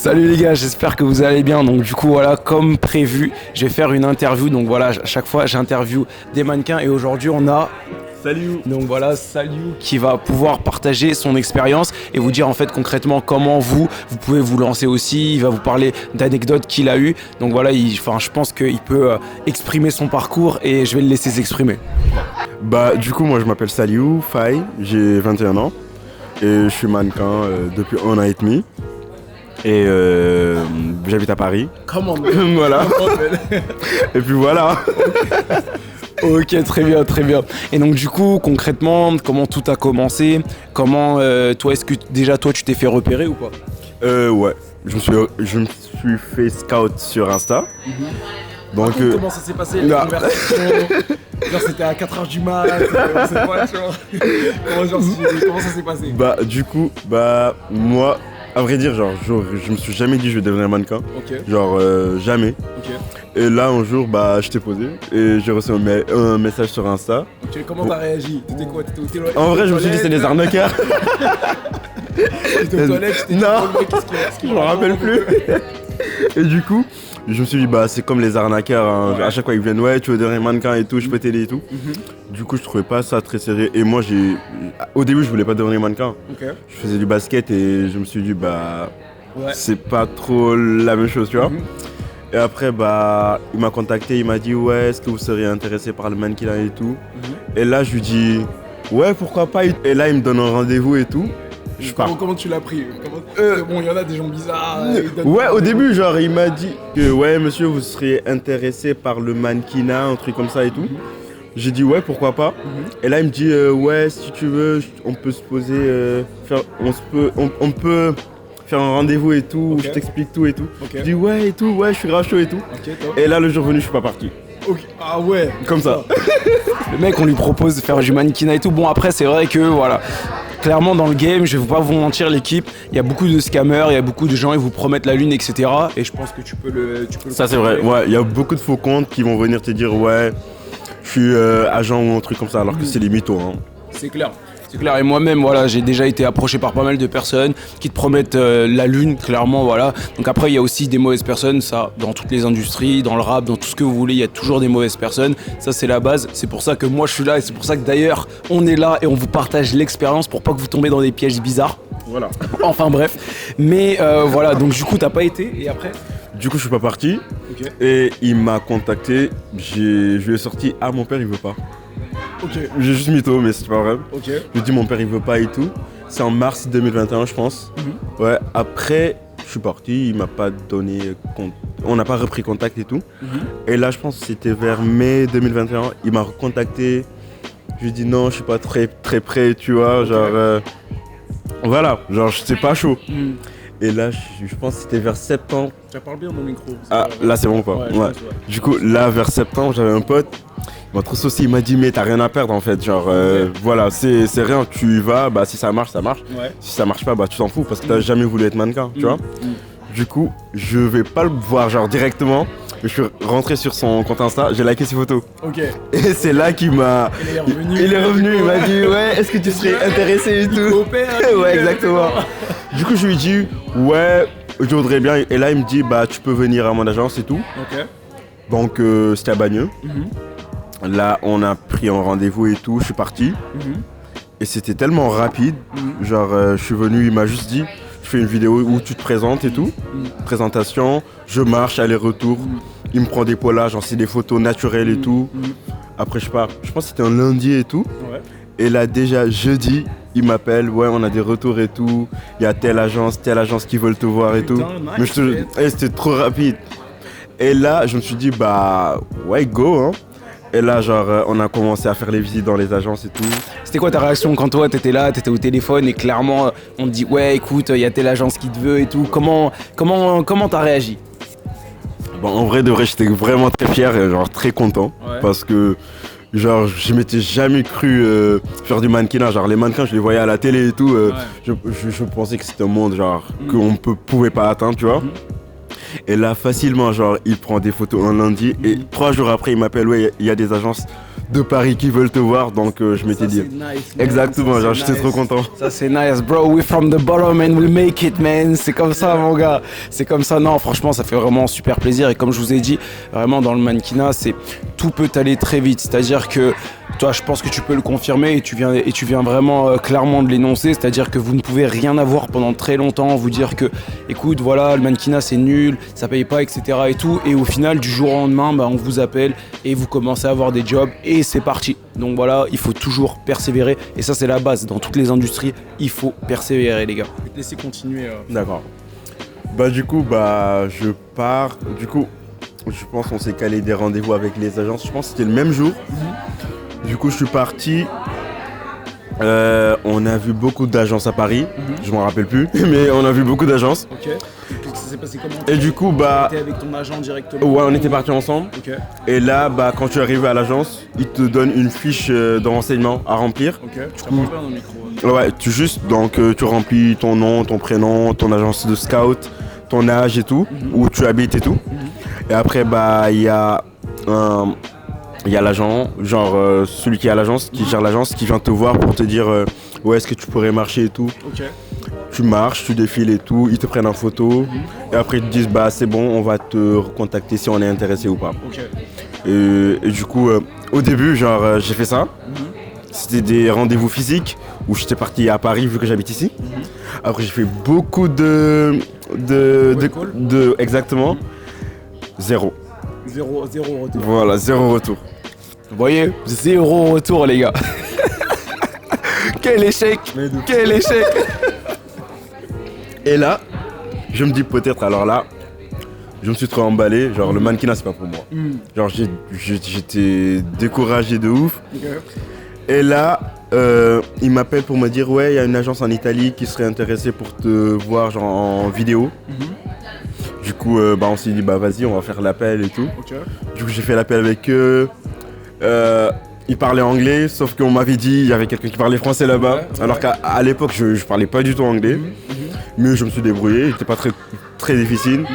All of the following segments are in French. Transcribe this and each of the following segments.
Salut les gars, j'espère que vous allez bien. Donc du coup voilà, comme prévu, je vais faire une interview. Donc voilà, à chaque fois j'interview des mannequins et aujourd'hui on a Salut. donc voilà Saliou qui va pouvoir partager son expérience et vous dire en fait concrètement comment vous pouvez vous lancer aussi. Il va vous parler d'anecdotes qu'il a eues. Donc voilà, je pense qu'il peut exprimer son parcours et je vais le laisser s'exprimer. Bah du coup moi je m'appelle Saliou Faye, j'ai 21 ans et je suis mannequin depuis 1 an et demi et j'habite à Paris. Comment Voilà. Et puis voilà. Ok, très bien, très bien. Et donc du coup, concrètement, comment tout a commencé? Comment, toi, est-ce que déjà toi tu t'es fait repérer ou pas? Ouais, je me suis fait scout sur Insta. Donc Comment ça s'est passé, les là. conversations? Genre c'était à 4h du mat, on sait pas, tu vois. Comment ça s'est passé? Bah du coup, bah moi, à vrai dire, genre je me suis jamais dit je vais devenir mannequin. Ok, Genre jamais. ok. Et là un jour bah je t'ai posé et j'ai reçu un message sur Insta. Ok, comment t'as réagi? T'étais quoi? T'étais En vrai je me suis dit c'est des arnaqueurs. T'étais aux toilettes? T'étais Non. qu'est-ce qu'il Je me rappelle plus. Et du coup, je me suis dit, bah c'est comme les arnaqueurs, hein. Ouais. À chaque fois ils viennent, ouais, tu veux devenir mannequin et tout, je peux t'aider et tout. Du coup, je trouvais pas ça très sérieux. Et moi, au début, je voulais pas devenir mannequin. Ok. Je faisais du basket et je me suis dit, bah Ouais. c'est pas trop la même chose, tu vois. Et après, bah il m'a contacté, il m'a dit, ouais, est-ce que vous seriez intéressé par le mannequinat et tout. Et là, je lui dis, ouais, pourquoi pas. Et là, il me donne un rendez-vous et tout. Je pars. Comment tu l'as pris? Bon, il y en a des gens bizarres. Ouais, au début, genre, il m'a dit que, ouais, monsieur, vous seriez intéressé par le mannequinat, un truc comme ça et tout. J'ai dit, ouais, pourquoi pas. Et là, il me dit, ouais, si tu veux, on peut se poser, on peut faire un rendez-vous et tout, Ok. je t'explique tout et tout. Ok. Je dis, ouais, et tout, ouais, je suis grave chaud et tout. Ok, top. Et là, le jour venu, je suis pas parti. Ok. Ah ouais. Comme ça. Le mec, on lui propose de faire du mannequinat et tout. Bon, après, c'est vrai que, voilà, clairement, dans le game, je vais pas vous mentir, l'équipe, il y a beaucoup de scammers, il y a beaucoup de gens, ils vous promettent la lune, etc. Et je pense que tu peux le Ça, c'est vrai. Ouais, il y a beaucoup de faux comptes qui vont venir te dire, ouais, je suis agent ou un truc comme ça, alors que c'est les mythos, hein. C'est clair. C'est clair, et moi-même, voilà, j'ai déjà été approché par pas mal de personnes qui te promettent la lune, clairement, voilà. Donc après, il y a aussi des mauvaises personnes, ça, dans toutes les industries, dans le rap, dans tout ce que vous voulez, il y a toujours des mauvaises personnes. Ça, c'est la base. C'est pour ça que moi, je suis là, et c'est pour ça que d'ailleurs, on est là et on vous partage l'expérience pour pas que vous tombez dans des pièges bizarres. Voilà. Enfin bref. Mais voilà, donc du coup, t'as pas été, et après? Du coup, je suis pas parti. Ok. Et il m'a contacté. Je lui ai sorti, ah, mon père, il veut pas. Ok. J'ai juste mytho, mais c'est pas vrai. Ok. Je lui ai dit, mon père, il veut pas et tout. C'est en mars 2021, je pense. Ouais, après, je suis parti. Il m'a pas donné compte. On n'a pas repris contact et tout. Et là, je pense que c'était vers mai 2021. Il m'a recontacté. Je lui ai dit, non, je suis pas très prêt, tu vois. Genre, voilà, genre, c'est pas chaud. Et là, je pense que c'était vers septembre. Tu parles bien dans le micro. Ah, là, c'est bon, quoi. Ouais, je Ouais. pense, ouais. Du coup, là, vers septembre, j'avais un pote. Il m'a trop saucé, il m'a dit, mais t'as rien à perdre en fait. Genre, voilà, c'est rien, tu y vas, bah si ça marche, ça marche. Ouais. Si ça marche pas, bah tu t'en fous parce que t'as jamais voulu être mannequin, tu vois. Du coup, je vais pas le voir, genre directement. Mais je suis rentré sur son compte Insta, j'ai liké ses photos. Ok. Et c'est là qu'il m'a. Il est revenu. Il est revenu, il m'a dit, ouais, est-ce que tu serais intéressé et tout. Coopère, Ouais, exactement. Du coup, je lui ai dit, ouais, je voudrais bien. Et là, il me dit, bah tu peux venir à mon agence et tout. Ok. Donc, c'était à Bagneux. Là, on a pris un rendez-vous et tout, je suis parti. Et c'était tellement rapide. Genre, je suis venu, il m'a juste dit, je fais une vidéo où tu te présentes et tout. Présentation, je marche, aller-retour. Il me prend des polas, genre c'est des photos naturelles et tout. Après, je pars. Je pense que c'était un lundi et tout. Ouais. Et là, déjà, jeudi, il m'appelle, ouais, on a des retours et tout. Il y a telle agence qui veulent te voir et tout. Putain, nice, Mais c'était trop rapide. Et là, je me suis dit, bah, ouais, go, hein. Et là, genre, on a commencé à faire les visites dans les agences et tout. C'était quoi ta réaction quand toi t'étais là, t'étais au téléphone et clairement on te dit ouais écoute il y a telle agence qui te veut et tout, comment t'as réagi? Bon, en vrai, de vrai, j'étais vraiment très fier et genre très content. Ouais. Parce que, genre, je m'étais jamais cru faire du mannequinat. Genre, les mannequins, je les voyais à la télé et tout. Je pensais que c'était un monde, genre, qu'on pouvait pas atteindre, tu vois. Et là, facilement, genre, il prend des photos un lundi et 3 jours après, il m'appelle, ouais, il y a des agences de Paris qui veulent te voir, donc je m'étais dit. Nice, exactement, genre, j'étais trop content. Ça, c'est nice, bro. We from the bottom and we make it, man. C'est comme ça, mon gars. C'est comme ça. Non, franchement, ça fait vraiment super plaisir. Et comme je vous ai dit, vraiment, dans le mannequinat, tout peut aller très vite. C'est-à-dire que, toi, je pense que tu peux le confirmer et tu viens vraiment clairement de l'énoncer. C'est-à-dire que vous ne pouvez rien avoir pendant très longtemps, vous dire que, écoute, voilà, le mannequinat, c'est nul, ça paye pas, etc. et tout. Et au final, du jour au lendemain, on vous appelle et vous commencez à avoir des jobs et c'est parti. Donc voilà, il faut toujours persévérer. Et ça, c'est la base. Dans toutes les industries, il faut persévérer, les gars. Je vais te laisser continuer. D'accord. Du coup, je pars. Du coup, je pense qu'on s'est calé des rendez-vous avec les agences. Je pense que c'était le même jour. Du coup, je suis parti. On a vu beaucoup d'agences à Paris. Je m'en rappelle plus, mais on a vu beaucoup d'agences. Ok. Ça s'est passé comment? Et du coup, t'étais avec ton agent directement? Ouais, on était partis ensemble. Ok. Et là, quand tu arrives à l'agence, ils te donnent une fiche de renseignement à remplir. Ok. Tu parles pas dans le micro. Ouais, tu remplis ton nom, ton prénom, ton agence de scout, ton âge et tout, où tu habites et tout. Et après, il y a l'agent, genre celui qui est à l'agence, qui gère l'agence, qui vient te voir pour te dire où est-ce que tu pourrais marcher et tout. Ok. Tu marches, tu défiles et tout, ils te prennent en photo. Et après ils te disent c'est bon, on va te recontacter si on est intéressé ou pas. Ok. Et du coup, au début, j'ai fait ça. C'était des rendez-vous physiques où j'étais parti à Paris vu que j'habite ici. Après j'ai fait beaucoup de exactement. Zéro retour. Voilà, 0 retour. Vous voyez, 0 retour, les gars. Quel échec. Quel échec. Et là, je me dis peut-être, alors là, je me suis trop emballé, genre le mannequinat c'est pas pour moi. Genre j'étais découragé de ouf. Okay. Et là, il m'appelle pour me dire ouais, il y a une agence en Italie qui serait intéressée pour te voir genre en vidéo. Du coup, on s'est dit vas-y, on va faire l'appel et tout. Okay. Du coup, j'ai fait l'appel avec eux. Ils parlaient anglais, sauf qu'on m'avait dit il y avait quelqu'un qui parlait français là-bas. Ouais, alors qu'à l'époque, je parlais pas du tout anglais. Mais je me suis débrouillé, c'était pas très difficile.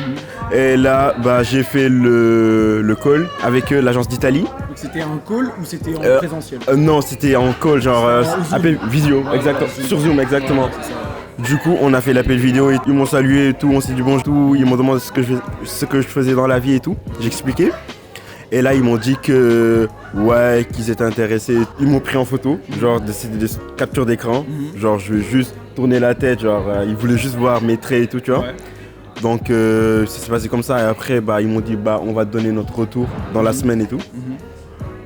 Et là, j'ai fait le call avec l'agence d'Italie. Donc c'était un call ou c'était en présentiel? Non, c'était en call, genre appel vidéo, exactement. Sur Zoom, exactement. Ouais, du coup, on a fait l'appel vidéo et ils m'ont salué et tout, on s'est dit bonjour, ils m'ont demandé ce que je faisais dans la vie et tout. J'ai expliqué. Et là, ils m'ont dit qu'ils étaient intéressés. Ils m'ont pris en photo, genre c'était des captures d'écran. Genre, je vais juste tourner la tête, genre ils voulaient juste voir mes traits et tout, tu vois. Ouais. Donc, ça s'est passé comme ça. Et après, ils m'ont dit, on va te donner notre retour dans la semaine et tout.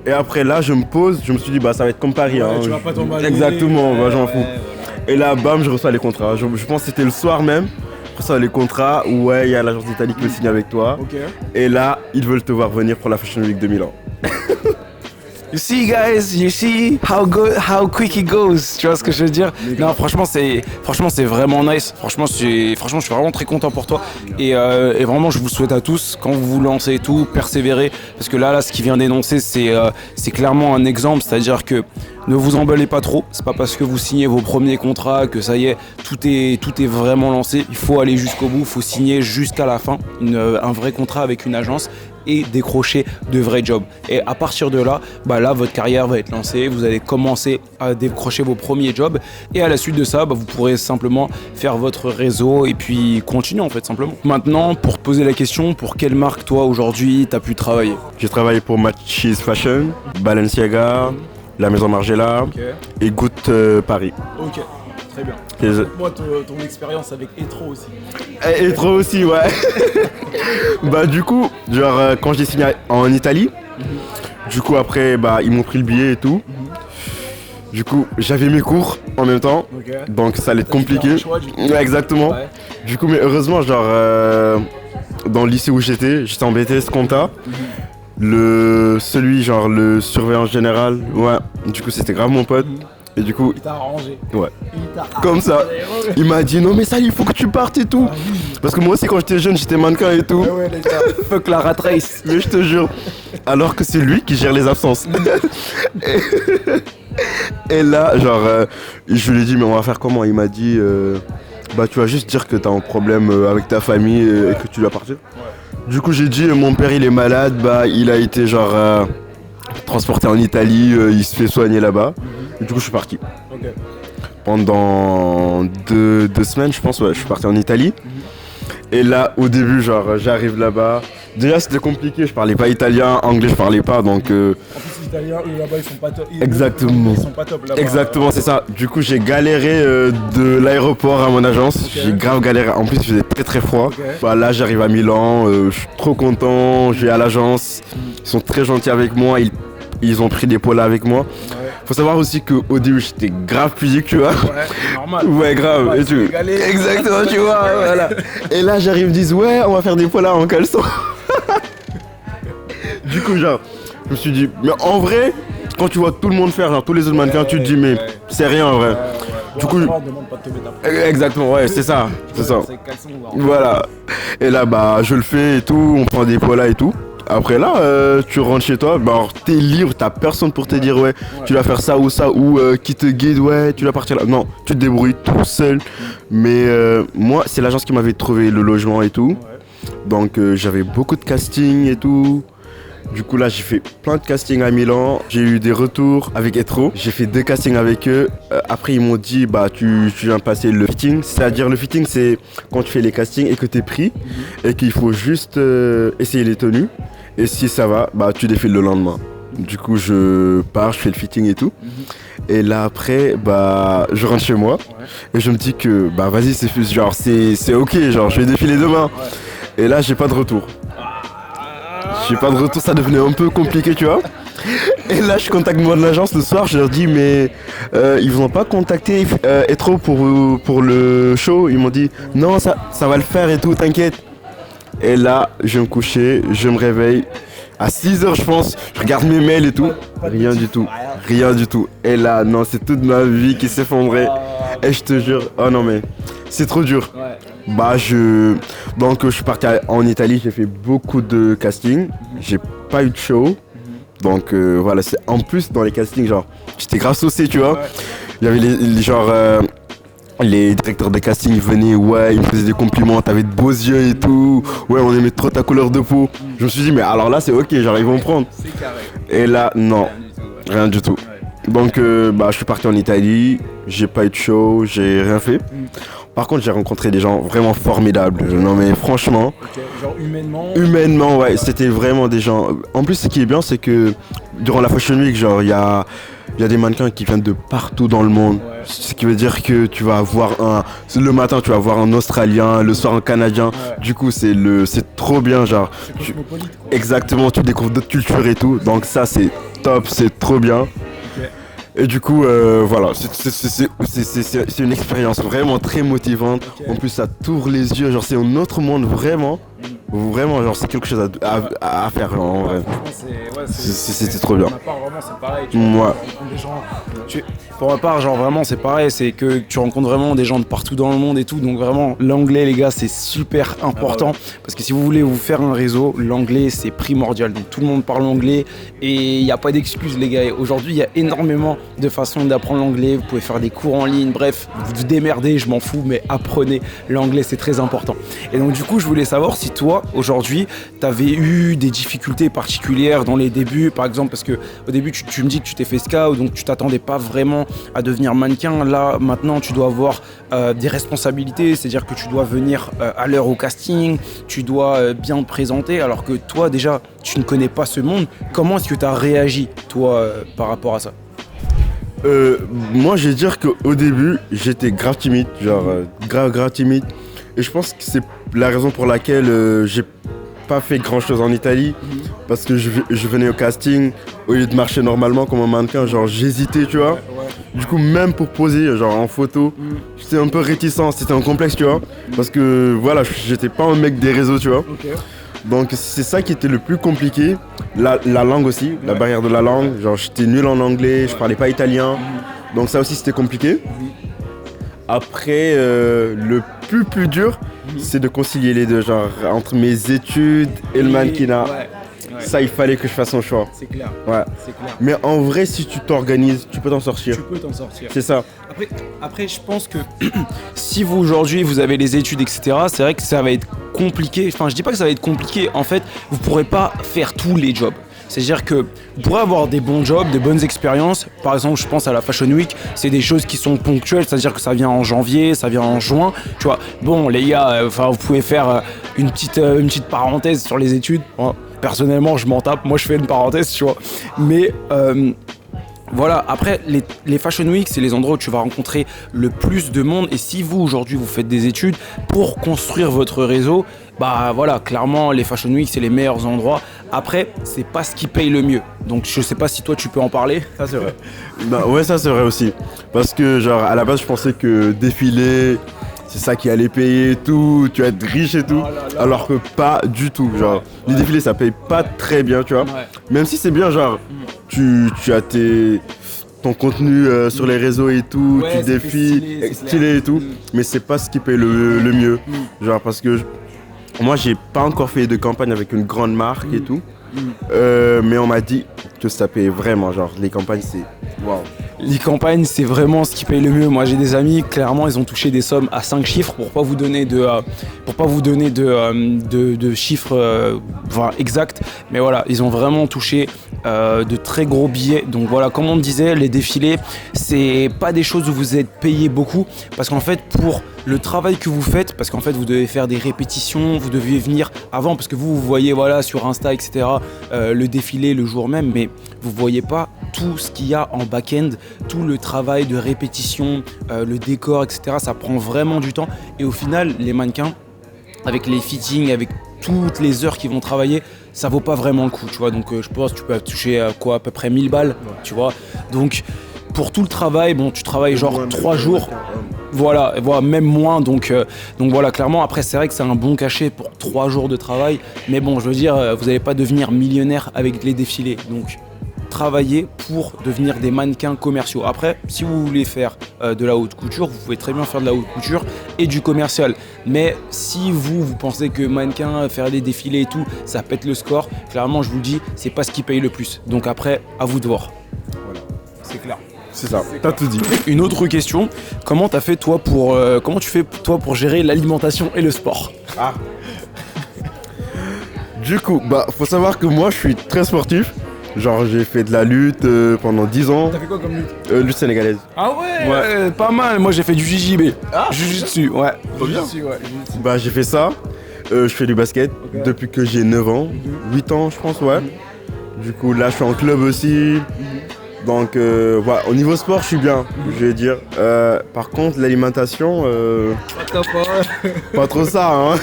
Et après, là, je me pose, je me suis dit, ça va être comme Paris. Ouais, tu vas pas t'emballer. Exactement, j'en fous. Voilà. Et là, je reçois les contrats. Je pense que c'était le soir même. Je reçois les contrats où il y a l'agence d'Italie qui veut signer avec toi. Okay. Et là, ils veulent te voir venir pour la Fashion Week 2000 You see guys, you see how quick it goes. Tu vois ce que je veux dire? Non, franchement c'est vraiment nice. Franchement je suis vraiment très content pour toi. Et vraiment je vous souhaite à tous, quand vous vous lancez et tout, persévérez. Parce que là ce qu'il vient d'énoncer c'est clairement un exemple. C'est-à-dire que ne vous emballez pas trop. C'est pas parce que vous signez vos premiers contrats que ça y est, tout est vraiment lancé. Il faut aller jusqu'au bout, il faut signer jusqu'à la fin un vrai contrat avec une agence et décrocher de vrais jobs. Et à partir de là, là votre carrière va être lancée, vous allez commencer à décrocher vos premiers jobs et à la suite de ça, vous pourrez simplement faire votre réseau et puis continuer en fait simplement. Maintenant, pour te poser la question, pour quelle marque toi aujourd'hui t'as pu travailler? J'ai travaillé pour Matches Fashion, Balenciaga, la Maison Margiela et Goutte Paris. Ok. Très bien. Moi, ton expérience avec Etro aussi. Etro aussi, ouais. Du coup, genre quand j'ai signé en Italie, du coup après, ils m'ont pris le billet et tout. Du coup, j'avais mes cours en même temps, donc ça allait être compliqué. Exactement. Ouais. Du coup, mais heureusement, genre dans le lycée où j'étais en BTS Compta. Le surveillant général, du coup c'était grave mon pote. Et du coup, il t'a arrangé. Ouais. Comme ça. Il m'a dit non mais ça il faut que tu partes et tout. Parce que moi aussi quand j'étais jeune j'étais mannequin et tout. Ouais les gars. Fuck la rat race. Mais je te jure. Alors que c'est lui qui gère les absences. Et là je lui ai dit mais on va faire comment? Il m'a dit bah tu vas juste dire que t'as un problème avec ta famille et que tu dois partir. Du coup j'ai dit mon père il est malade, bah il a été genre transporté en Italie, il se fait soigner là-bas. Et du coup je suis parti. Pendant deux semaines je pense, ouais, je suis parti en Italie. Et là au début genre j'arrive là-bas. Déjà c'était compliqué, je parlais pas italien, anglais je parlais pas donc En plus, les Italiens, eux là-bas, ils sont pas top. Exactement. Ils sont pas top là-bas. Exactement, c'est ça. Du coup, j'ai galéré de l'aéroport à mon agence. J'ai grave galéré. En plus, il faisait très très froid. Bah, là, j'arrive à Milan. Je suis trop content. Je vais à l'agence. Ils sont très gentils avec moi. Ils ont pris des polas avec moi. Faut savoir aussi qu'au début, j'étais grave pudique, tu vois. Ouais, c'est normal. Ouais, grave. Ouais, Et tu... Exactement, tu vois. Voilà. Et là, j'arrive, ils disent ouais, on va faire des polas en caleçon. Du coup, genre, je me suis dit, mais en vrai, quand tu vois tout le monde faire, genre tous les autres mannequins, tu te dis, mais c'est rien en vrai. Du coup, on demande pas de te mettre après. Exactement, ouais, c'est ça. C'est ça. C'est caleçon, Voilà. Et là, bah, je le fais et tout, on prend des polas et tout. Après là, tu rentres chez toi, bah, alors, t'es libre, t'as personne pour te dire, ouais, tu vas faire ça, ou qui te guide, ouais, tu vas partir là. Non, tu te débrouilles tout seul. Mais moi, c'est l'agence qui m'avait trouvé le logement et tout. Donc, j'avais beaucoup de casting et tout. Du coup là j'ai fait plein de castings à Milan, j'ai eu des retours avec Etro, j'ai fait 2 castings avec eux, après ils m'ont dit bah tu viens passer le fitting, c'est-à-dire le fitting c'est quand tu fais les castings et que t'es pris et qu'il faut juste essayer les tenues et si ça va bah tu défiles le lendemain. Du coup je pars, je fais le fitting et tout et là après bah je rentre chez moi et je me dis que bah vas-y c'est ok, genre je vais défiler demain et là j'ai pas de retour. J'ai pas de retour, ça devenait un peu compliqué, tu vois. Et là, je contacte moi de l'agence le soir, je leur dis, mais ils vous ont pas contacté Etro pour le show. Ils m'ont dit, non, ça va le faire et tout, t'inquiète. Et là, je vais me coucher, je me réveille. À 6h, je pense, je regarde mes mails et tout. Rien du tout, rien du tout. Et là, non, c'est toute ma vie qui s'effondrait. Et je te jure, oh non, mais c'est trop dur. Bah donc je suis parti en Italie, j'ai fait beaucoup de castings, j'ai pas eu de show. Donc voilà, c'est en plus dans les castings genre j'étais grave saucé, tu vois. Il y avait les directeurs de casting ils venaient, ouais, ils me faisaient des compliments, t'avais de beaux yeux et tout. Ouais, on aimait trop ta couleur de peau. Je me suis dit mais alors là c'est OK, genre ils vont me prendre. Et là non, rien du tout. Donc bah je suis parti en Italie, j'ai pas eu de show, j'ai rien fait. Par contre, j'ai rencontré des gens vraiment formidables. Non mais franchement, genre humainement, ouais, c'était vraiment des gens. En plus, ce qui est bien, c'est que durant la Fashion Week, genre, il y a des mannequins qui viennent de partout dans le monde. Ce qui veut dire que tu vas avoir le matin, tu vas voir un Australien, le soir un Canadien. Du coup, c'est trop bien, genre. Exactement, tu découvres d'autres cultures et tout. Donc ça, c'est top, c'est trop bien. Et du coup, voilà, c'est une expérience vraiment très motivante. En plus, ça t'ouvre les yeux, genre c'est un autre monde vraiment. Vraiment, genre c'est quelque chose à faire en vrai. C'était trop bien. Pour ma part, vraiment, c'est pareil. Pour ma part, genre vraiment, c'est pareil. C'est que tu rencontres vraiment des gens de partout dans le monde et tout. Donc vraiment, l'anglais, les gars, c'est super important. Parce que si vous voulez vous faire un réseau, l'anglais, c'est primordial. Donc tout le monde parle anglais et il n'y a pas d'excuses, les gars. Aujourd'hui, il y a énormément de façons d'apprendre l'anglais. Vous pouvez faire des cours en ligne. Bref, vous vous démerdez, je m'en fous, mais apprenez l'anglais, c'est très important. Et donc du coup, je voulais savoir si toi, aujourd'hui, tu avais eu des difficultés particulières dans les débuts, par exemple, parce que au début, tu me dis que tu t'es fait scout, donc tu t'attendais pas vraiment à devenir mannequin. Là, maintenant, tu dois avoir des responsabilités, c'est-à-dire que tu dois venir à l'heure au casting, tu dois bien te présenter, alors que toi, déjà, tu ne connais pas ce monde. Comment est-ce que tu as réagi, toi, par rapport à ça ? Moi, je vais dire qu'au début, j'étais grave timide, genre grave timide. Et je pense que c'est la raison pour laquelle j'ai pas fait grand chose en Italie. Parce que je venais au casting, au lieu de marcher normalement comme un mannequin, genre j'hésitais, tu vois. Du coup, même pour poser, genre en photo, j'étais un peu réticent, c'était un complexe, tu vois. Parce que voilà, j'étais pas un mec des réseaux, tu vois. Donc c'est ça qui était le plus compliqué. La langue aussi, la barrière de la langue. Genre j'étais nul en anglais, je parlais pas italien. Donc ça aussi c'était compliqué. Après, le plus dur, c'est de concilier les deux, genre entre mes études et le mannequinat. Ouais. Ça, il fallait que je fasse un choix. C'est clair. Ouais. C'est clair. Mais en vrai, si tu t'organises, tu peux t'en sortir. Tu peux t'en sortir. C'est ça. Après, je pense que si vous aujourd'hui vous avez les études, etc., c'est vrai que ça va être compliqué. Enfin, je dis pas que ça va être compliqué. En fait, vous pourrez pas faire tous les jobs. C'est-à-dire que vous pourrez avoir des bons jobs, des bonnes expériences. Par exemple, je pense à la Fashion Week, c'est des choses qui sont ponctuelles, c'est-à-dire que ça vient en janvier, ça vient en juin. Tu vois, bon, les gars, vous pouvez faire une petite parenthèse sur les études. Bon, personnellement, je m'en tape. Moi, je fais une parenthèse, tu vois. Mais voilà, après, les Fashion Week, c'est les endroits où tu vas rencontrer le plus de monde. Et si vous, aujourd'hui, vous faites des études pour construire votre réseau, bah voilà, clairement, les Fashion Week, c'est les meilleurs endroits. Après, c'est pas ce qui paye le mieux. Donc, je sais pas si toi, tu peux en parler. Ça, c'est vrai. Bah, ouais, ça, c'est vrai aussi. Parce que, genre, à la base, je pensais que défiler, c'est ça qui allait payer et tout, tu vas être riche et tout. Oh là là. Alors que pas du tout. Genre, les défilés, ça paye pas très bien, tu vois. Ouais. Même si c'est bien, genre, tu as ton contenu sur les réseaux et tout, Ouais, tu ça fait défiles, stylé, c'est stylé et tout, Mm. mais c'est pas ce qui paye le mieux. Genre, parce que moi, j'ai pas encore fait de campagne avec une grande marque et tout, mais on m'a dit que ça paye vraiment. Genre, les campagnes, c'est waouh. Les campagnes, c'est vraiment ce qui paye le mieux. Moi, j'ai des amis, clairement, ils ont touché des sommes à 5 chiffres pour pas vous donner de chiffres exacts. Mais voilà, ils ont vraiment touché de très gros billets. Donc voilà, comme on disait, les défilés, c'est pas des choses où vous êtes payé beaucoup. Parce qu'en fait, pour le travail que vous faites, parce qu'en fait, vous devez faire des répétitions, vous deviez venir avant, parce que vous voyez voilà, sur Insta, etc., le défilé le jour même, mais vous voyez pas tout ce qu'il y a en back-end, tout le travail de répétition, le décor, etc. Ça prend vraiment du temps. Et au final, les mannequins, avec les fittings, avec toutes les heures qu'ils vont travailler, ça vaut pas vraiment le coup, tu vois. Donc je pense que tu peux toucher à peu près 1000 balles, tu vois. Donc pour tout le travail, bon, tu travailles genre 3 jours. Voilà, même moins, donc voilà, clairement, après c'est vrai que c'est un bon cachet pour 3 jours de travail, mais bon, je veux dire, vous n'allez pas devenir millionnaire avec les défilés, donc travailler pour devenir des mannequins commerciaux. Après, si vous voulez faire de la haute couture, vous pouvez très bien faire de la haute couture et du commercial, mais si vous pensez que mannequin, faire des défilés et tout, ça pète le score, clairement, je vous le dis, c'est pas ce qui paye le plus, donc après, à vous de voir. Voilà. C'est clair. C'est ça, t'as tout dit. Une autre question, comment tu fais toi pour gérer l'alimentation et le sport? Du coup, bah, faut savoir que moi, je suis très sportif. Genre, j'ai fait de la lutte pendant 10 ans. T'as fait quoi comme lutte? Lutte sénégalaise. Ah ouais. Ouais, pas mal, moi j'ai fait du JJB. Jujutsu, ouais. Trop bien. Jiu-jitsu, ouais, jiu-jitsu. Bah, j'ai fait ça. Je fais du basket Ok. depuis que j'ai 9 ans. 8 ans, je pense, ouais. Du coup, là, je suis en club aussi. Donc, voilà, au niveau sport, je suis bien, je vais dire. Par contre, l'alimentation, pas trop ça, hein.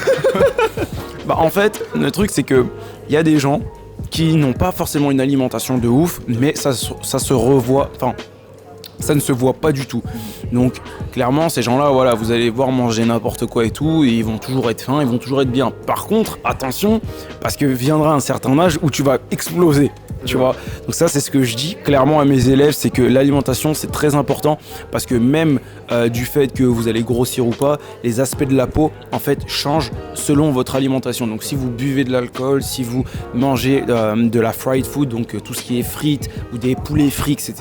Bah en fait, le truc c'est que il y a des gens qui n'ont pas forcément une alimentation de ouf, mais ça se revoit, enfin ça ne se voit pas du tout. Donc clairement ces gens-là, voilà, vous allez voir manger n'importe quoi et tout, et ils vont toujours être fins, ils vont toujours être bien. Par contre, attention, parce que viendra un certain âge où tu vas exploser. Tu vois, donc ça c'est ce que je dis clairement à mes élèves, c'est que l'alimentation c'est très important parce que même du fait que vous allez grossir ou pas, les aspects de la peau en fait changent selon votre alimentation. Donc si vous buvez de l'alcool, si vous mangez de la fried food, donc tout ce qui est frites ou des poulets frits, etc.,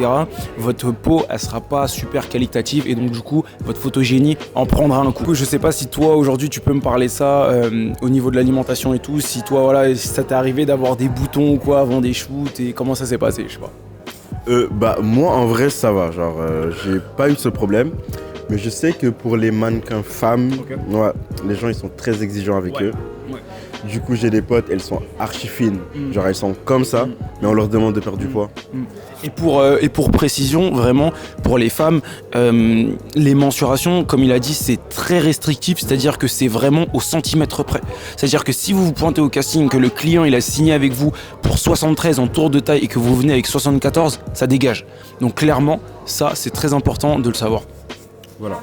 votre peau elle sera pas super qualitative et donc du coup votre photogénie en prendra un coup. Je sais pas si toi aujourd'hui tu peux me parler ça au niveau de l'alimentation et tout, si toi voilà, si ça t'est arrivé d'avoir des boutons ou quoi avant des shoots et comment ça s'est passé, je sais pas. Bah, moi, en vrai, ça va. Genre, j'ai pas eu ce problème. Mais je sais que pour les mannequins femmes, Ok. ouais, les gens, ils sont très exigeants avec Ouais. eux. Ouais. Du coup, j'ai des potes, elles sont archi fines. Genre, elles sont comme ça, mais on leur demande de perdre du poids. Et pour précision, vraiment, pour les femmes, les mensurations, comme il a dit, c'est très restrictif, c'est-à-dire que c'est vraiment au centimètre près. C'est-à-dire que si vous vous pointez au casting, que le client il a signé avec vous pour 73 en tour de taille et que vous venez avec 74, ça dégage. Donc clairement, ça c'est très important de le savoir. Voilà.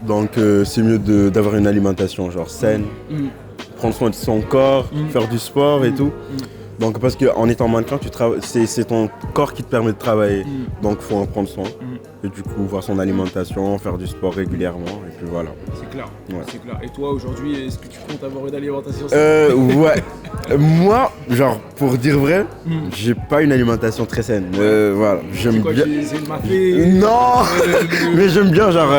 Donc, c'est mieux d'avoir une alimentation, genre saine, prendre soin de son corps, faire du sport et tout. Donc, parce qu'en étant mannequin, c'est ton corps qui te permet de travailler. Donc, faut en prendre soin. Et du coup, voir son alimentation, faire du sport régulièrement. Et puis voilà. C'est clair. Ouais. C'est clair. Et toi aujourd'hui, est-ce que tu comptes avoir une alimentation Ouais. Moi, genre, pour dire vrai, j'ai pas une alimentation très saine. Voilà, j'aime Quoi, bien. j'ai essayé de m'appeler. Non mais j'aime bien, genre.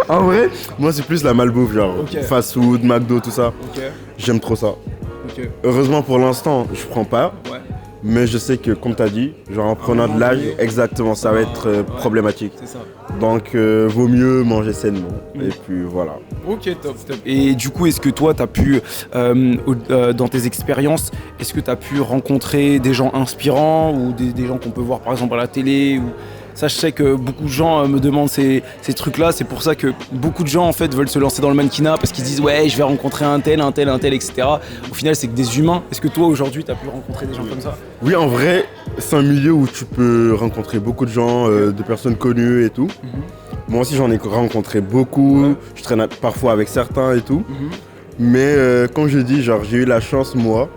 En vrai, moi, c'est plus la malbouffe, genre Ok. fast-food, McDo, tout ça. Ok, J'aime trop ça. ok, Heureusement, pour l'instant, je prends pas. ouais, Mais je sais que, comme tu as dit, genre en prenant de l'âge, exactement, ça va être problématique. c'est ça. Donc, vaut mieux manger sainement. Et puis voilà. Ok, top, top. Et du coup, est-ce que toi, tu as pu, dans tes expériences, est-ce que tu as pu rencontrer des gens inspirants ou des gens qu'on peut voir par exemple à la télé ou... Ça, je sais que beaucoup de gens me demandent ces trucs-là. C'est pour ça que beaucoup de gens en fait veulent se lancer dans le mannequinat parce qu'ils disent ouais, je vais rencontrer un tel, etc. Au final, c'est que des humains. Est-ce que toi, aujourd'hui, tu as pu rencontrer des gens comme ça? Oui, en vrai, c'est un milieu où tu peux rencontrer beaucoup de gens, de personnes connues et tout. Moi aussi, j'en ai rencontré beaucoup. Ouais. Je traîne parfois avec certains et tout. Mhm. Mais comme je dis, genre, j'ai eu la chance, moi.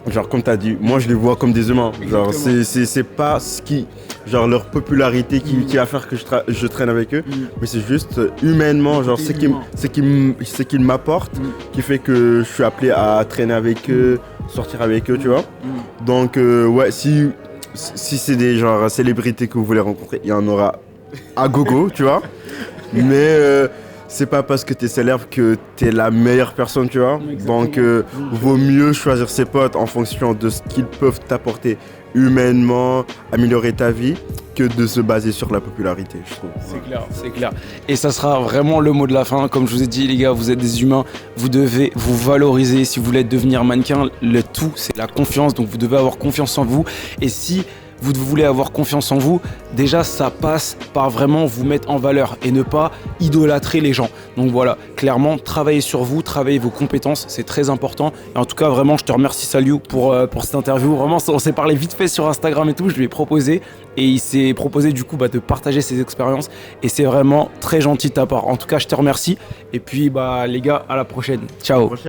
Genre, comme tu as dit, moi, je les vois comme des humains. Genre, Exactement. c'est pas ce qui... Genre, leur popularité qui va faire que je traîne avec eux. Mais c'est juste humainement, genre, côté ce qu'ils m'apportent qui fait que je suis appelé à traîner avec eux, sortir avec eux, tu vois. Donc, ouais, si c'est des genre célébrités que vous voulez rencontrer, il y en aura à gogo, tu vois. Mais c'est pas parce que t'es célèbre que t'es la meilleure personne, tu vois. Exactement. Donc, vaut mieux choisir ses potes en fonction de ce qu'ils peuvent t'apporter humainement, améliorer ta vie, que de se baser sur la popularité, je trouve. C'est clair. C'est clair. Et ça sera vraiment le mot de la fin. Comme je vous ai dit, les gars, vous êtes des humains. Vous devez vous valoriser. Si vous voulez devenir mannequin, le tout, c'est la confiance. Donc, vous devez avoir confiance en vous. Et si vous voulez avoir confiance en vous, déjà, ça passe par vraiment vous mettre en valeur et ne pas idolâtrer les gens. Donc voilà, clairement, travaillez sur vous, travaillez vos compétences, c'est très important. Et en tout cas, vraiment, je te remercie, Saliou, pour cette interview. Vraiment, on s'est parlé vite fait sur Instagram et tout. Je lui ai proposé et il s'est proposé du coup de partager ses expériences. Et c'est vraiment très gentil de ta part. En tout cas, je te remercie. Et puis, les gars, à la prochaine. Ciao.